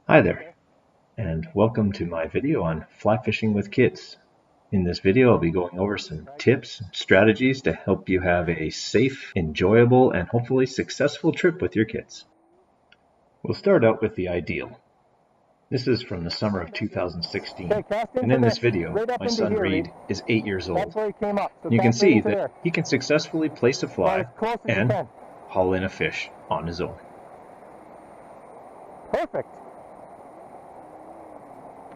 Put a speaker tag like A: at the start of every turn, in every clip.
A: Hi there, and welcome to my video on fly fishing with kids. In this video, I'll be going over some tips and strategies to help you have a safe, enjoyable, and hopefully successful trip with your kids. We'll start out with the ideal. This is from the summer of 2016, and in this video, my son Reed is 8 years old. You can see that he can successfully place a fly and haul in a fish on his own.
B: Perfect.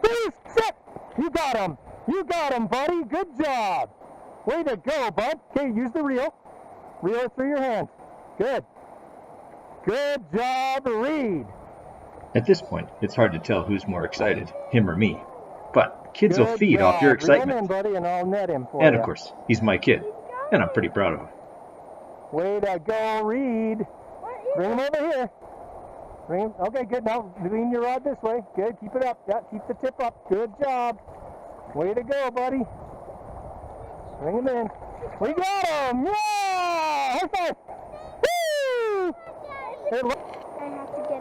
B: Freeze! Set! You got him! You got him, buddy! Good job! Way to go, bud! Okay, use the reel. Reel it through your hand. Good. Good job, Reed!
A: At this point, it's hard to tell who's more excited, him or me. But kids will feed off your excitement.
B: Reel him in, buddy, and I'll net him for
A: and
B: you.
A: of course, he's my kid, and I'm pretty proud of him.
B: Way to go, Reed! Bring him over here. Bring him. Okay, good. Now lean your rod this way. Good. Keep it up. Yeah, keep the tip up. Good job. Way to go, buddy. Bring him in. We got him! Yeah! High five! Woo!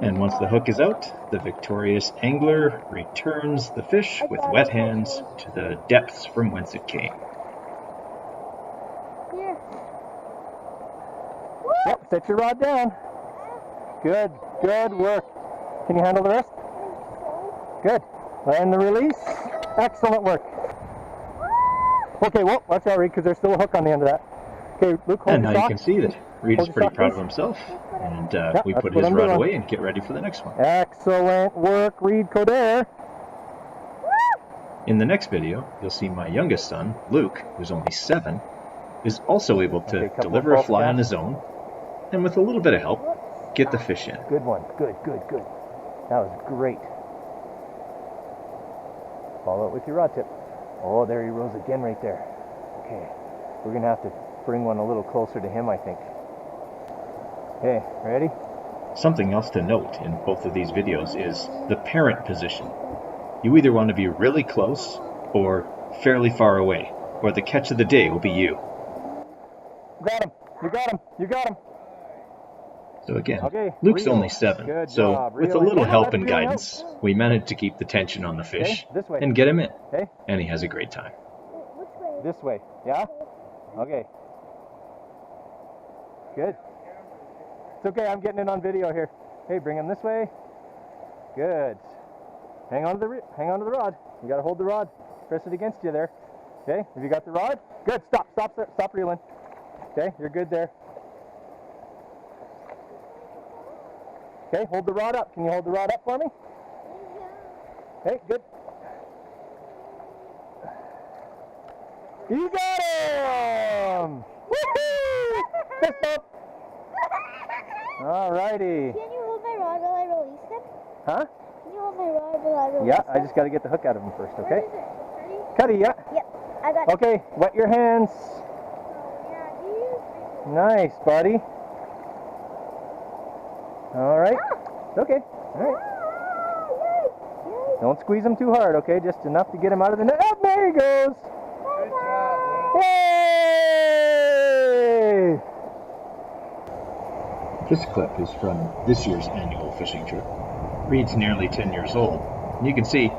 A: And once the hook is out, the victorious angler returns the fish with wet hands to the depths from whence it came.
B: Yep, set your rod down. Good, good work. Can you handle the rest? Good. And the release. Excellent work. Okay, well, watch out, Reed, because there's still a hook on the end of that. Okay, Luke, hold
A: And
B: your
A: now you
B: sock.
A: can see that Reed is pretty proud of himself, and we put his rod away and get ready for the next one.
B: Excellent work, Reed Coder.
A: In the next video, you'll see my youngest son, Luke, who's only 7, is also able to deliver a fly on his own, and with a little bit of help, get the fish in.
B: Good one. Good, good, good. That was great. Follow it with your rod tip. Oh, there he rose again right there. Okay. We're going to have to bring one a little closer to him, I think. Okay, ready?
A: Something else to note in both of these videos is the parent position. You either want to be really close or fairly far away, or the catch of the day will be you.
B: Got him. You got him. You got him.
A: So again,
B: Okay,
A: Luke's
B: reel.
A: only 7,
B: Good
A: so
B: job.
A: with a
B: Reel in.
A: little
B: Yeah,
A: help
B: that's
A: and
B: reeling
A: guidance, we managed to keep the tension on the fish
B: Okay, this way.
A: and get him in.
B: Okay.
A: And he has a great time.
B: This way. Yeah? Okay. Good. It's okay, I'm getting it on video here. Hey, bring him this way. Good. Hang on to the rod. You got to hold the rod. Press it against you there. Okay, have you got the rod? Good. Stop reeling. Okay, you're good there. Okay, hold the rod up. Can you hold the rod up for me? Okay, good. You got him! Woohoo! Fist bump. Alrighty.
C: Can you hold my rod while I release him?
B: Huh?
C: Can you hold my rod while I release
B: Yeah,
C: him?
B: I just got to get the hook out of him first, okay?
C: Where is it? Ready?
B: Cuddy, yeah.
C: Yep, I got it.
B: Okay, wet your hands.
C: Yeah,
B: Nice, buddy. All right. Okay. All right. Don't squeeze him too hard, okay? Just enough to get him out of the net. Oh, there he goes.
C: Good job.
B: Yay!
A: This clip is from this year's annual fishing trip. Reed's nearly 10 years old, and you can see,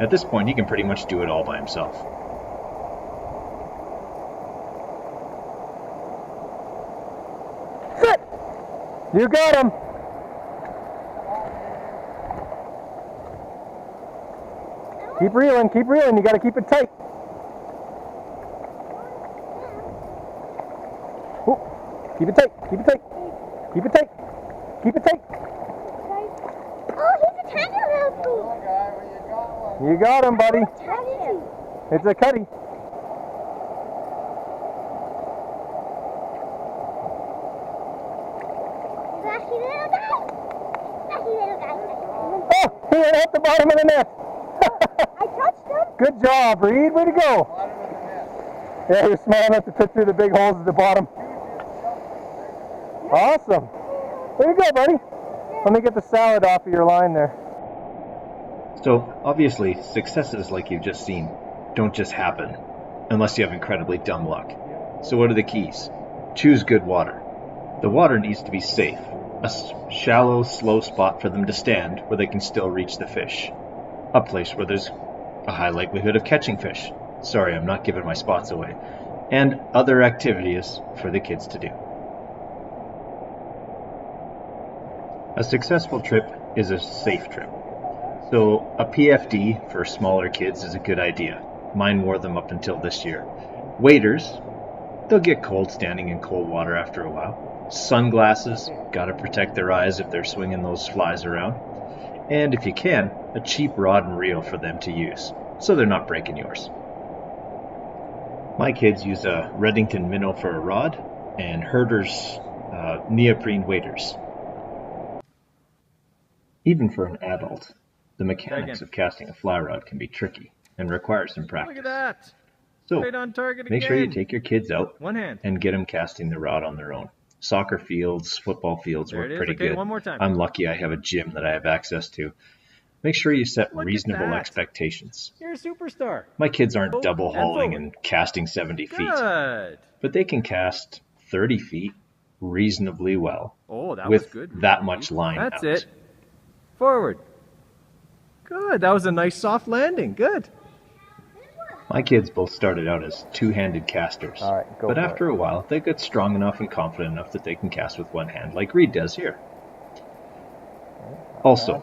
A: at this point, he can pretty much do it all by himself.
B: Sit! You got him! Keep reeling, you gotta keep it tight. Ooh. Keep it tight, keep it tight, keep it tight, keep it tight.
C: Oh, he's a tiny little
B: You got him, buddy.
C: Tiny.
B: It's a cutty.
C: Flashy little guy. Flashy little guy.
B: Oh, he hit the bottom of the net.
C: I touched him.
B: Good job, Reed. Way to go. Yeah, he was small enough to fit through the big holes at the bottom. Awesome. Way to go, buddy. Let me get the salad off of your line there.
A: So, obviously, successes like you've just seen don't just happen unless you have incredibly dumb luck. So what are the keys? Choose good water. The water needs to be safe, a shallow, slow spot for them to stand where they can still reach the fish. A place where there's a high likelihood of catching fish. Sorry, I'm not giving my spots away. And other activities for the kids to do. A successful trip is a safe trip. So a PFD for smaller kids is a good idea. Mine wore them up until this year. Waders, they'll get cold standing in cold water after a while. Sunglasses, gotta protect their eyes if they're swinging those flies around. And if you can, a cheap rod and reel for them to use, so they're not breaking yours. My kids use a Redington minnow for a rod and Herder's neoprene waders. Even for an adult, the mechanics of casting a fly rod can be tricky and require some practice.
B: Look at that.
A: So,
B: Right on target
A: make sure you
B: again.
A: take your kids out
B: One hand.
A: and get them casting the rod on their own. Soccer fields, football fields
B: There
A: work
B: it is.
A: pretty
B: Okay,
A: good.
B: one more time.
A: I'm lucky I have a gym that I have access to. Make sure you set
B: Look at
A: reasonable
B: that.
A: expectations.
B: You're a superstar.
A: My kids aren't
B: Oh,
A: double
B: and
A: hauling
B: forward.
A: and casting 70 feet,
B: Good.
A: but they can cast 30 feet reasonably well
B: Oh, that
A: with
B: was good.
A: that much line
B: That's
A: out.
B: it. Forward. Good. That was a nice soft landing. Good.
A: My kids both started out as two-handed casters,
B: All right, go
A: but
B: for
A: after a while they get strong enough and confident enough that they can cast with one hand, like Reed does here. Also,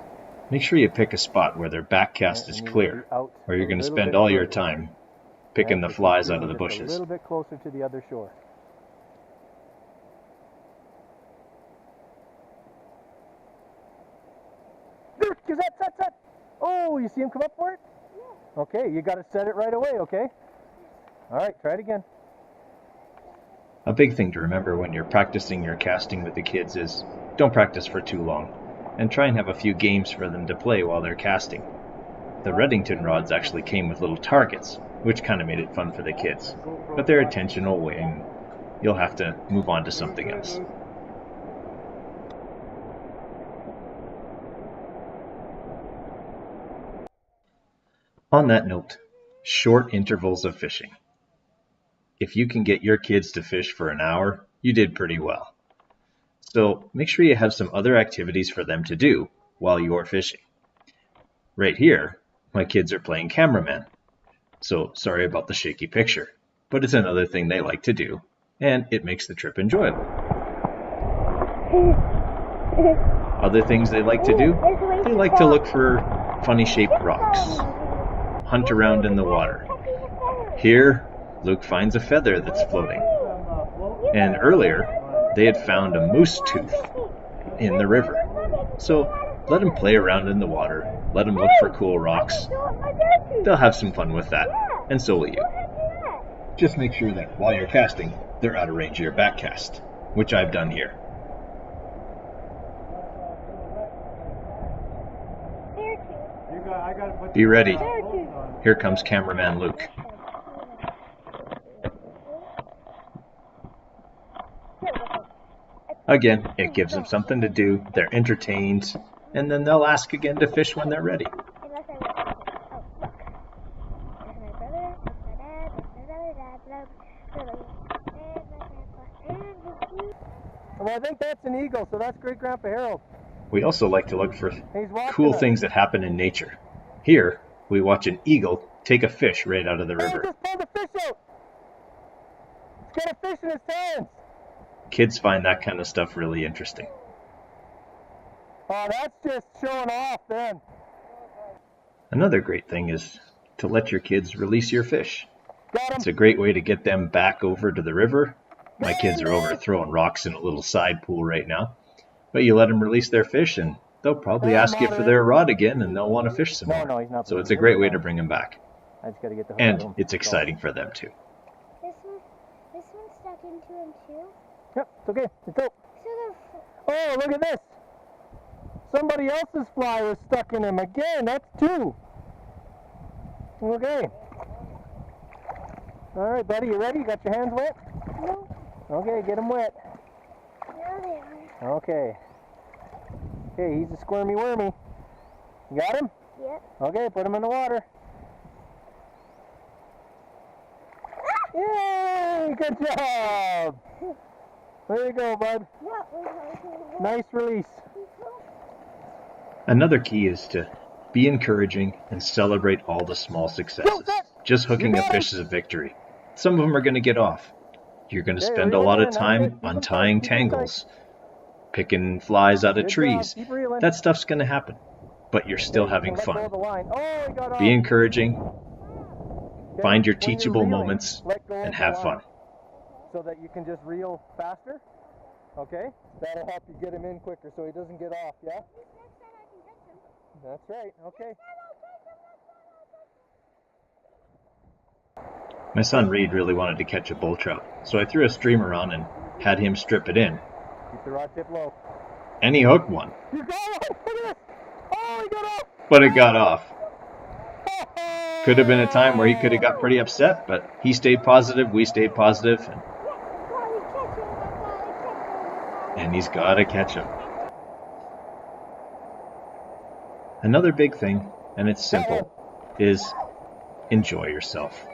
A: make sure you pick a spot where their back cast is clear, or you're going to spend all your time picking the flies out of the
B: A
A: bushes.
B: little bit closer to the other shore. Set. Oh, you see him come up for it? Yeah. Okay, you got to set it right away, okay? All right, try it again.
A: A big thing to remember when you're practicing your casting with the kids is don't practice for too long, and try and have a few games for them to play while they're casting. The Redington rods actually came with little targets, which kind of made it fun for the kids, but their attention will wane. You'll have to move on to something else. On that note, short intervals of fishing. If you can get your kids to fish for an hour, you did pretty well. So make sure you have some other activities for them to do while you're fishing. Right here, my kids are playing cameraman. So sorry about the shaky picture, but it's another thing they like to do, and it makes the trip enjoyable. Other things they like to do, they like to look for funny shaped rocks, hunt around in the water. Here, Luke finds a feather that's floating. And earlier, they had found a moose tooth in the river. So let them play around in the water, let them look for cool rocks. They'll have some fun with that, and so will you. Just make sure that while you're casting, they're out of range of your back cast, which I've done here. Be ready. Here comes cameraman Luke. Again, it gives them something to do, they're entertained, and then they'll ask again to fish when they're ready.
B: Well, I think that's an eagle, so that's Great Grandpa Harold.
A: We also like to look for
B: He's watching
A: cool
B: us.
A: things that happen in nature. Here, we watch an eagle take a fish right out of the
B: He
A: river.
B: just pulled a fish out. He's got a fish in his hands.
A: Kids find that kind of stuff really interesting.
B: Oh, that's just showing off then.
A: Another great thing is to let your kids release your fish.
B: Got him.
A: It's a great way to get them back over to the river. My kids are over throwing rocks in a little side pool right now. But you let them release their fish and they'll probably ask you for their rod again and they'll want to fish some more.
B: No, he's not.
A: So it's a great way to bring them back.
B: I just got to get the hook
A: And
B: home.
A: it's exciting for them too.
C: This one's stuck into him too.
B: Yep, it's okay. Let's go.
C: So
B: Oh, look at this. Somebody else's fly was stuck in him again. That's two. Okay. All right, buddy, you ready? You got your hands wet?
C: no,
B: Okay, get them wet.
C: there they are.
B: Okay. Okay, he's a squirmy wormy. You got him?
C: Yep.
B: Okay, put him in the water. Yay! Good job! There you go, bud. Nice release.
A: Another key is to be encouraging and celebrate all the small successes. Just hooking a fish is a victory. Some of them are going to get off. You're going to spend a lot of time untying tangles, picking flies out of trees. That stuff's going to happen, but you're still having fun. Be encouraging, find your teachable moments, and have fun.
B: So that you can just reel faster, okay? That'll help you get him in quicker so he doesn't get off, yeah? That's right, okay.
A: My son Reed really wanted to catch a bull trout, so I threw a streamer on and had him strip it in.
B: Keep the rod tip low.
A: And he hooked one.
B: You got off! Look at this! Oh, he got off!
A: But it got off. Could have been a time where he could have got pretty upset, but he stayed positive, we stayed positive, and he's got to catch him. Another big thing, and it's simple, is enjoy yourself.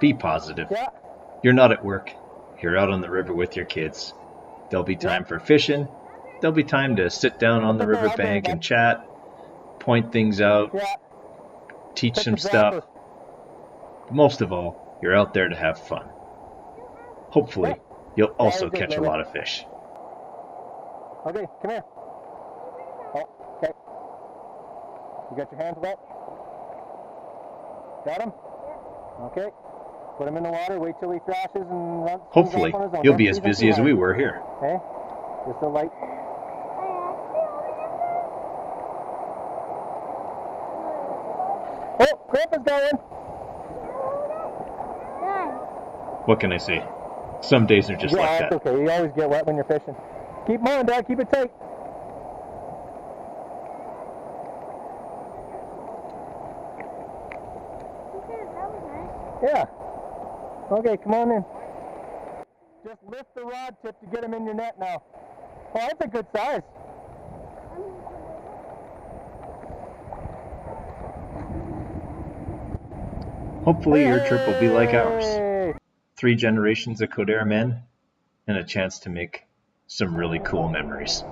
A: Be positive. You're not at work. You're out on the river with your kids. There'll be time for fishing. There'll be time to sit down on the riverbank and chat, point things out, teach some stuff. Most of all, you're out there to have fun. Hopefully, you'll also catch a lot of fish.
B: Okay, come here. Oh, okay. You got your hands wet? Got him? Okay. Put him in the water, wait till he thrashes and runs.
A: Hopefully, you'll be as busy as we were here.
B: Okay? Just a light. Oh, Grandpa's going.
A: What can I say? Some days are just like that.
B: That's okay. You always get wet when you're fishing. Keep them on, Dad. Keep it tight. Yeah. Okay, come on in. Just lift the rod tip to get him in your net now. Oh, that's a good size.
A: Hopefully your trip will be like ours. 3 generations of Codera men and a chance to make some really cool memories.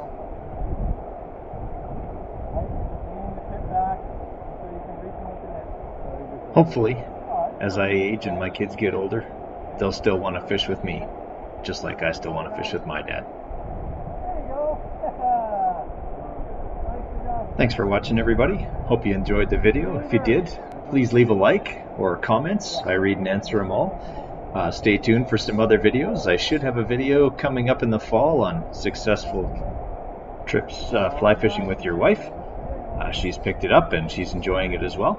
A: Hopefully, as I age and my kids get older, they'll still want to fish with me, just like I still want to fish with my dad. Thanks for watching, everybody. Hope you enjoyed the video. If you did, please leave a like or comments. I read and answer them all. Stay tuned for some other videos. I should have a video coming up in the fall on successful trips fly fishing with your wife. She's picked it up and she's enjoying it as well.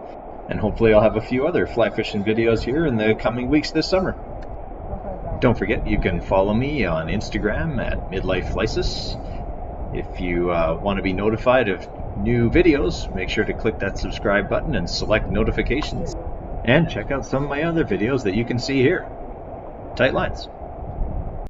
A: And hopefully I'll have a few other fly fishing videos here in the coming weeks this summer. Don't forget, you can follow me on Instagram at Midlife Flysis. If you want to be notified of new videos, make sure to click that subscribe button and select notifications. And check out some of my other videos that you can see here. Tight lines.